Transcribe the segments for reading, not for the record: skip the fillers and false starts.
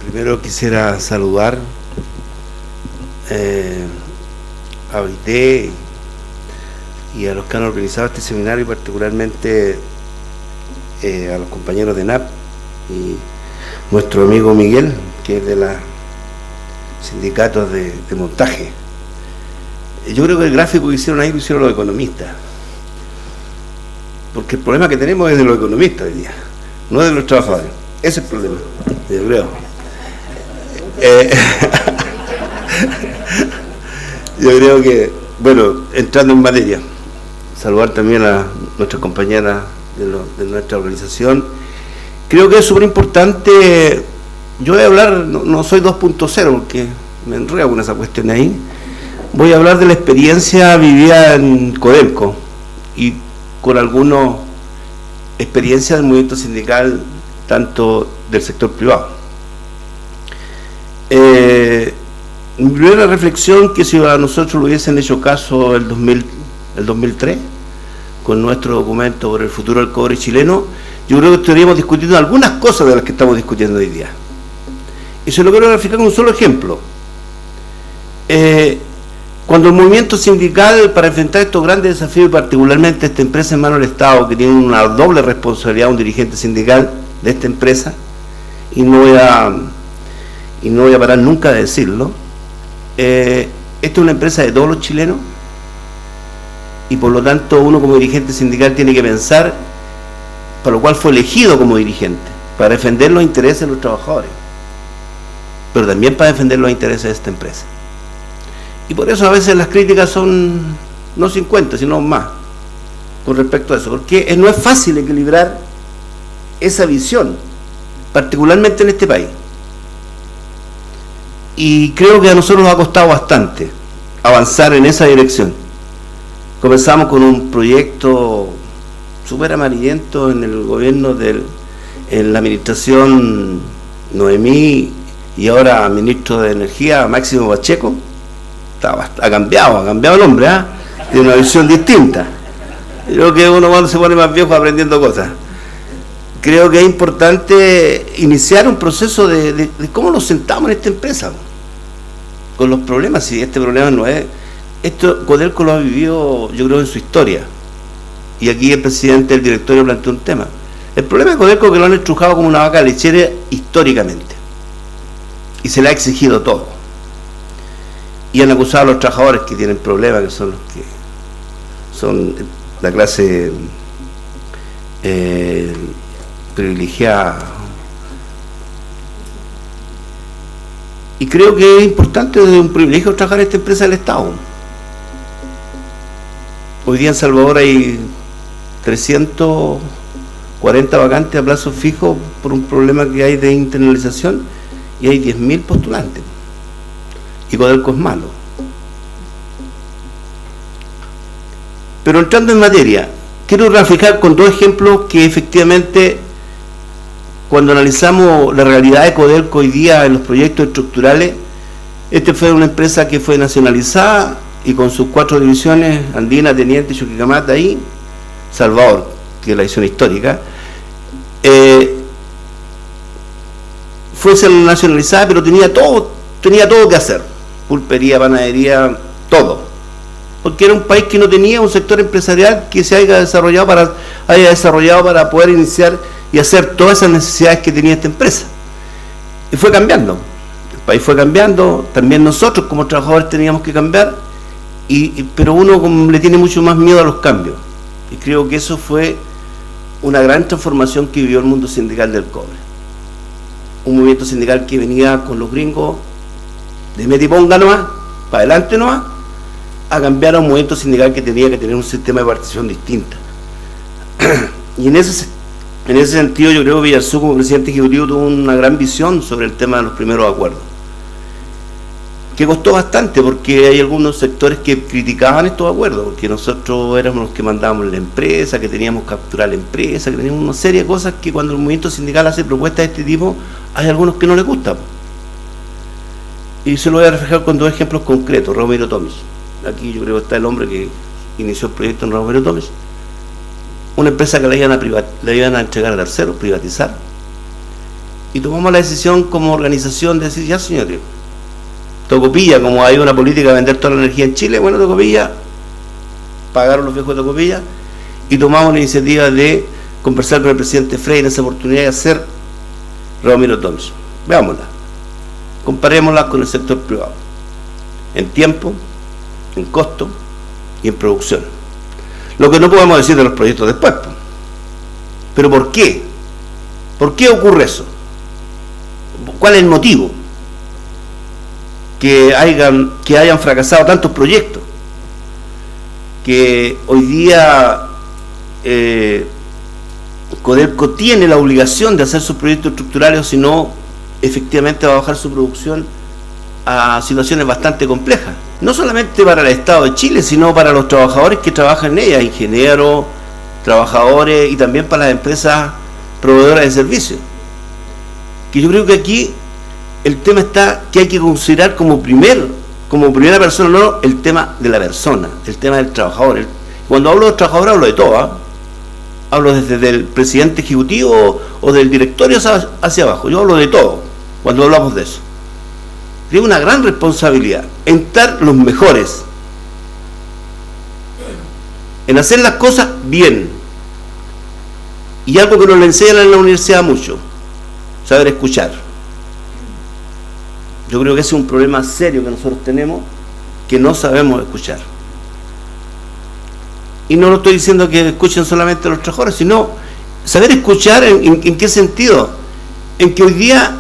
Primero quisiera saludar a OIT y a los que han organizado este seminario, y particularmente a los compañeros de NAP y nuestro amigo Miguel, que es de los sindicatos de montaje. Yo creo que el gráfico que hicieron ahí lo hicieron los economistas, porque el problema que tenemos es de los economistas hoy día, no de los trabajadores. Ese es el problema, yo creo. Yo creo que, bueno, entrando en materia, saludar también a nuestras compañeras de nuestra organización. Creo que es súper importante. Yo voy a hablar, no soy 2.0 porque me enredo con esa cuestión ahí. Voy a hablar de la experiencia vivida en Codelco y con algunas experiencias del movimiento sindical, tanto del sector privado. Mi primera reflexión, que si a nosotros lo hubiesen hecho caso el 2003, con nuestro documento por el futuro del cobre chileno, yo creo que estaríamos discutiendo algunas cosas de las que estamos discutiendo hoy día. Y se lo quiero graficar con un solo ejemplo. Cuando el movimiento sindical, para enfrentar estos grandes desafíos, y particularmente esta empresa en manos del Estado, que tiene una doble responsabilidad, un dirigente sindical de esta empresa, y no voy a parar nunca de decirlo, esta es una empresa de todos los chilenos, y por lo tanto uno como dirigente sindical tiene que pensar, para lo cual fue elegido como dirigente, para defender los intereses de los trabajadores, pero también para defender los intereses de esta empresa. Y por eso a veces las críticas son no 50, sino más con respecto a eso, porque no es fácil equilibrar esa visión, particularmente en este país. Y creo que a nosotros nos ha costado bastante avanzar en esa dirección. Comenzamos con un proyecto súper amarillento en el gobierno en la administración Noemí, y ahora ministro de Energía Máximo Pacheco. Ha cambiado el hombre, tiene una visión distinta. Creo que uno cuando se pone más viejo aprendiendo cosas. Creo que es importante iniciar un proceso de cómo nos sentamos en esta empresa, con los problemas. Si este problema no es... Esto Codelco lo ha vivido, yo creo, en su historia. Y aquí el presidente del directorio planteó un tema. El problema de Codelco es que lo han estrujado como una vaca lechera históricamente. Y se le ha exigido todo. Y han acusado a los trabajadores que tienen problemas, que son los que son la clase privilegiada. Y creo que es importante, desde un privilegio, trabajar en esta empresa del Estado. Hoy día en Salvador hay 340 vacantes a plazo fijo por un problema que hay de internalización, y hay 10.000 postulantes. Y Codelco es malo. Pero entrando en materia, quiero graficar con dos ejemplos que efectivamente, cuando analizamos la realidad de Codelco hoy día en los proyectos estructurales, este fue una empresa que fue nacionalizada y con sus 4 divisiones, Andina, Teniente, Chuquicamata y Salvador, que es la división histórica, fue nacionalizada, pero tenía todo que hacer. Pulpería, panadería, todo, porque era un país que no tenía un sector empresarial que se haya desarrollado para poder iniciar y hacer todas esas necesidades que tenía esta empresa. Y fue cambiando, el país fue cambiando, también nosotros como trabajadores teníamos que cambiar, pero uno le tiene mucho más miedo a los cambios, y creo que eso fue una gran transformación que vivió el mundo sindical del cobre. Un movimiento sindical que venía con los gringos de mete y ponga nomás, para adelante nomás, a cambiar a un movimiento sindical que tenía que tener un sistema de participación distinta. Y en ese sentido yo creo que Villarzú, como presidente ejecutivo, tuvo una gran visión sobre el tema de los primeros acuerdos, que costó bastante, porque hay algunos sectores que criticaban estos acuerdos, porque nosotros éramos los que mandábamos la empresa, que teníamos que capturar la empresa, que teníamos una serie de cosas que cuando el movimiento sindical hace propuestas de este tipo, hay algunos que no les gustan. Y se lo voy a reflejar con 2 ejemplos concretos. Romero Tomis. Aquí yo creo que está el hombre que inició el proyecto en Romero Tomis. Una empresa que la iban a entregar a terceros, privatizar. y tomamos la decisión como organización de decir, ya señores, Tocopilla, como hay una política de vender toda la energía en Chile, bueno, Tocopilla, pagaron los viejos de Tocopilla, y tomamos la iniciativa de conversar con el presidente Frey en esa oportunidad de hacer Ramiro Thompson. Veámosla, comparémosla con el sector privado, en tiempo, en costo y en producción. Lo que no podemos decir de los proyectos después. ¿Pero por qué? ¿Por qué ocurre eso? ¿Cuál es el motivo? Que hayan fracasado tantos proyectos, que hoy día Codelco tiene la obligación de hacer sus proyectos estructurales, o si no, efectivamente va a bajar su producción a situaciones bastante complejas, no solamente para el Estado de Chile, sino para los trabajadores que trabajan en ella, ingenieros, trabajadores, y también para las empresas proveedoras de servicios. Que yo creo que aquí el tema está que hay que considerar como primera persona, no el tema de la persona, el tema del trabajador. Cuando hablo de trabajador hablo de todo, ¿eh? Hablo desde el presidente ejecutivo o del directorio hacia abajo, yo hablo de todo cuando hablamos de eso. Tiene una gran responsabilidad en estar los mejores, en hacer las cosas bien, y algo que nos le enseñan en la universidad mucho, saber escuchar. Yo creo que ese es un problema serio que nosotros tenemos, que no sabemos escuchar. Y no lo estoy diciendo que escuchen solamente los trabajadores, sino saber escuchar en qué sentido, en que hoy día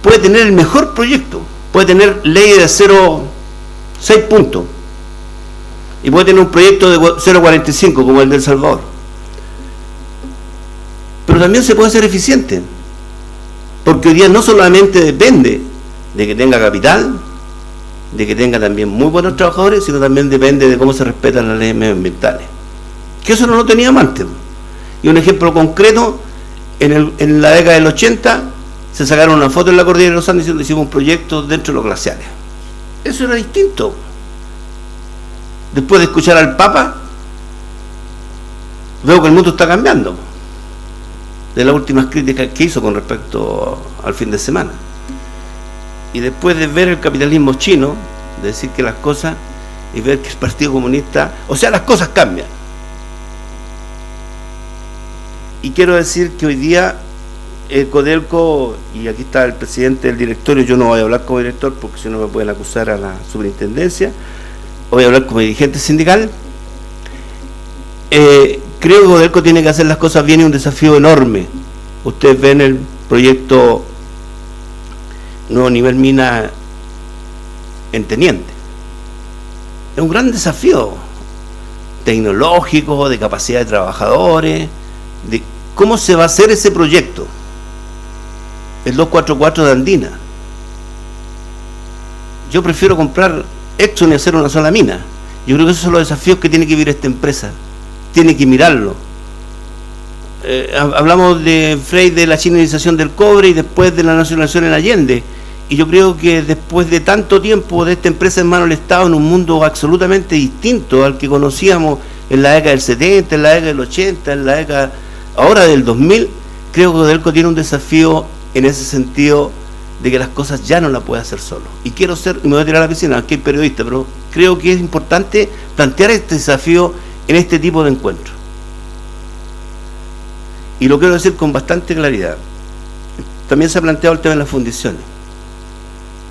puede tener el mejor proyecto, puede tener ley de 0,6 puntos, y puede tener un proyecto de 0,45 como el de El Salvador, pero también se puede ser eficiente, porque hoy día no solamente depende de que tenga capital, de que tenga también muy buenos trabajadores, sino también depende de cómo se respetan las leyes medioambientales, que eso no lo teníamos antes. Y un ejemplo concreto, en la década del 80 se sacaron una foto en la cordillera de los Andes diciendo que hicimos un proyecto dentro de los glaciares. Eso era distinto. Después de escuchar al Papa, veo que el mundo está cambiando de las últimas críticas que hizo con respecto al fin de semana. Y después de ver el capitalismo chino, de decir que las cosas, y ver que el Partido Comunista, o sea, las cosas cambian. Y quiero decir que hoy día Codelco, y aquí está el presidente del directorio, yo no voy a hablar como director porque si no me pueden acusar a la superintendencia, voy a hablar como dirigente sindical. Creo que Codelco tiene que hacer las cosas bien, y un desafío enorme. Ustedes ven el proyecto Nuevo Nivel Mina en Teniente. Es un gran desafío tecnológico, de capacidad de trabajadores, de cómo se va a hacer ese proyecto. El 244 de Andina. Yo prefiero comprar Exxon y hacer una sola mina. Yo creo que esos son los desafíos que tiene que vivir esta empresa. Tiene que mirarlo. Hablamos de Frey, de la chininización del cobre, y después de la nacionalización en Allende. Y yo creo que después de tanto tiempo de esta empresa en manos del Estado, en un mundo absolutamente distinto al que conocíamos en la década del 70, en la década del 80, en la década ahora del 2000, creo que Codelco tiene un desafío en ese sentido, de que las cosas ya no las puede hacer solo. Y quiero ser, y me voy a tirar a la piscina, aquí hay periodista, pero creo que es importante plantear este desafío en este tipo de encuentros. Y lo quiero decir con bastante claridad. También se ha planteado el tema de las fundiciones.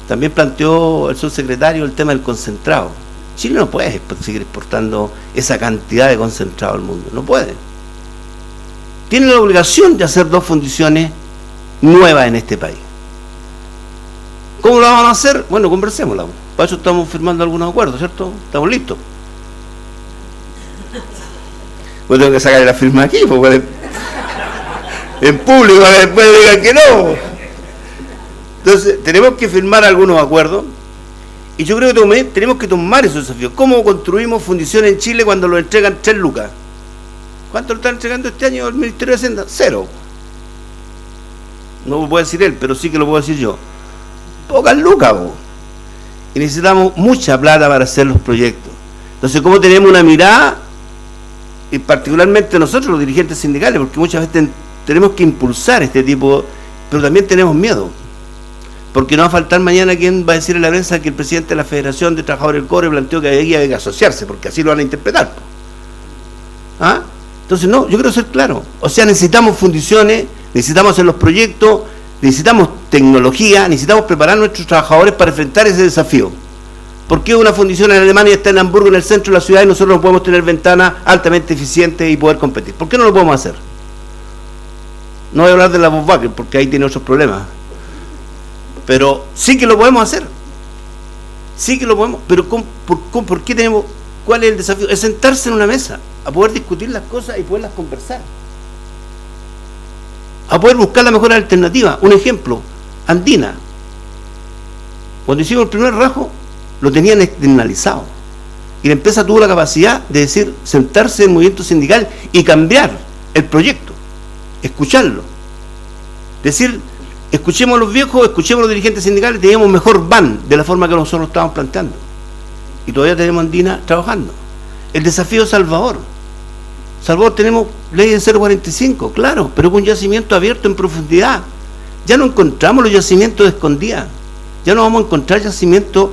También planteó el subsecretario el tema del concentrado. Chile no puede seguir exportando esa cantidad de concentrado al mundo, no puede. Tiene la obligación de hacer 2 fundiciones nuevas en este país. ¿Cómo lo vamos a hacer? Bueno, conversémosla. Para eso estamos firmando algunos acuerdos, ¿cierto? Estamos listos. Pues tengo que sacar la firma aquí, porque en público, para que después digan que no. Entonces, tenemos que firmar algunos acuerdos, y yo creo que tenemos que tomar esos desafíos. ¿Cómo construimos fundiciones en Chile cuando lo entregan 3 lucas? ¿Cuánto lo están entregando este año el Ministerio de Hacienda? 0. No lo puede decir él, pero sí que lo puedo decir yo. Pocas lucas, vos. Y necesitamos mucha plata para hacer los proyectos. Entonces, ¿cómo tenemos una mirada? Y particularmente nosotros, los dirigentes sindicales, porque muchas veces tenemos que impulsar este tipo pero también tenemos miedo, porque no va a faltar mañana quien va a decir en la prensa que el presidente de la Federación de Trabajadores del Cobre planteó que había que asociarse, porque así lo van a interpretar. ¿Ah? Entonces, no, yo quiero ser claro. O sea, necesitamos fundiciones, necesitamos hacer los proyectos, necesitamos tecnología, necesitamos preparar a nuestros trabajadores para enfrentar ese desafío. ¿Por qué una fundición en Alemania está en Hamburgo, en el centro de la ciudad, y nosotros no podemos tener ventanas altamente eficientes y poder competir? ¿Por qué no lo podemos hacer? No voy a hablar de la Volkswagen, porque ahí tiene otros problemas. Pero sí que lo podemos hacer. Sí que lo podemos. Pero ¿por qué tenemos? ¿Cuál es el desafío? Es sentarse en una mesa, a poder discutir las cosas y poderlas conversar. A poder buscar la mejor alternativa. Un ejemplo, Andina. Cuando hicimos el primer rajo, lo tenían externalizado. Y la empresa tuvo la capacidad de decir, sentarse en el movimiento sindical y cambiar el proyecto, escucharlo. Decir, escuchemos a los viejos, escuchemos a los dirigentes sindicales, teníamos mejor van de la forma que nosotros estábamos planteando. Y todavía tenemos Andina trabajando. El desafío de Salvador. Salvador tenemos ley de 045, claro, pero con yacimiento abierto en profundidad. Ya no encontramos los yacimientos de escondida. Ya no vamos a encontrar yacimientos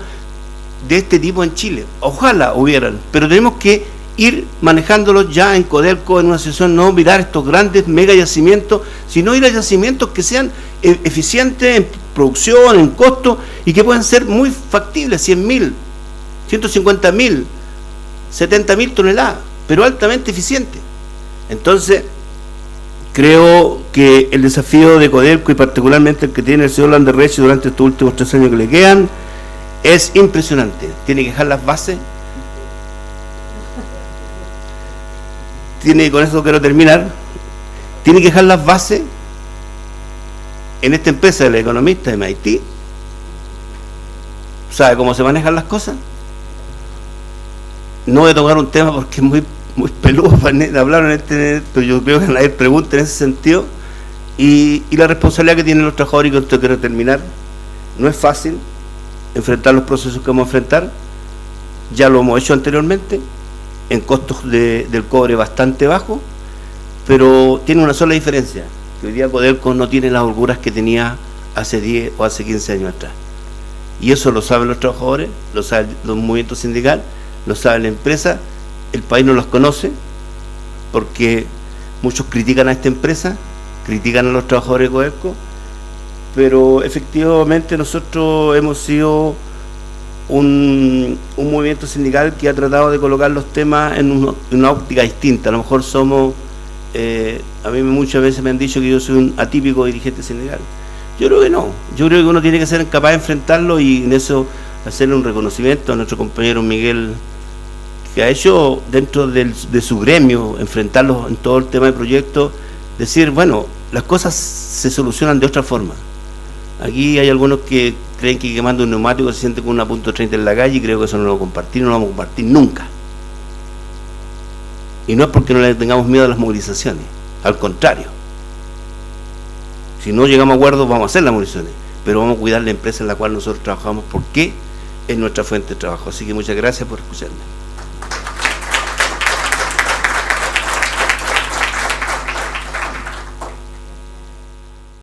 de este tipo en Chile. Ojalá hubieran, pero tenemos que ir manejándolos ya en Codelco, en una asociación, no mirar estos grandes mega yacimientos, sino ir a yacimientos que sean eficientes en producción, en costo, y que puedan ser muy factibles, 100.000, 150.000, 70.000 toneladas, pero altamente eficientes. Entonces, creo que el desafío de Codelco, y particularmente el que tiene el señor Landerreche durante estos últimos 3 años que le quedan, es impresionante. Tiene que dejar las bases. Con eso quiero terminar. Tiene que dejar las bases en esta empresa del economista de MIT. ¿Sabe cómo se manejan las cosas? No voy a tocar un tema porque es muy peludo para hablar en este, pero yo creo que nadie pregunta en ese sentido. Y la responsabilidad que tienen los trabajadores, y con esto quiero terminar. No es fácil enfrentar los procesos que vamos a enfrentar. Ya lo hemos hecho anteriormente, en costos del cobre bastante bajos, pero tiene una sola diferencia, que hoy día Codelco no tiene las holguras que tenía hace 10 o hace 15 años atrás. Y eso lo saben los trabajadores, lo saben los movimientos sindicales, lo sabe la empresa. El país no los conoce, porque muchos critican a esta empresa, critican a los trabajadores de Codelco, pero efectivamente nosotros hemos sido un movimiento sindical que ha tratado de colocar los temas en una óptica distinta. A lo mejor somos, a mí muchas veces me han dicho que yo soy un atípico dirigente sindical. Yo creo que no, yo creo que uno tiene que ser capaz de enfrentarlo, y en eso hacerle un reconocimiento a nuestro compañero Miguel, que ha hecho dentro de su gremio, enfrentarlos en todo el tema de proyectos, decir, bueno, las cosas se solucionan de otra forma. Aquí hay algunos que creen que quemando un neumático se siente con una .30 en la calle, y creo que eso no lo vamos a compartir nunca. Y no es porque no le tengamos miedo a las movilizaciones, al contrario. Si no llegamos a acuerdos, vamos a hacer las movilizaciones, pero vamos a cuidar la empresa en la cual nosotros trabajamos, porque es nuestra fuente de trabajo. Así que muchas gracias por escucharme.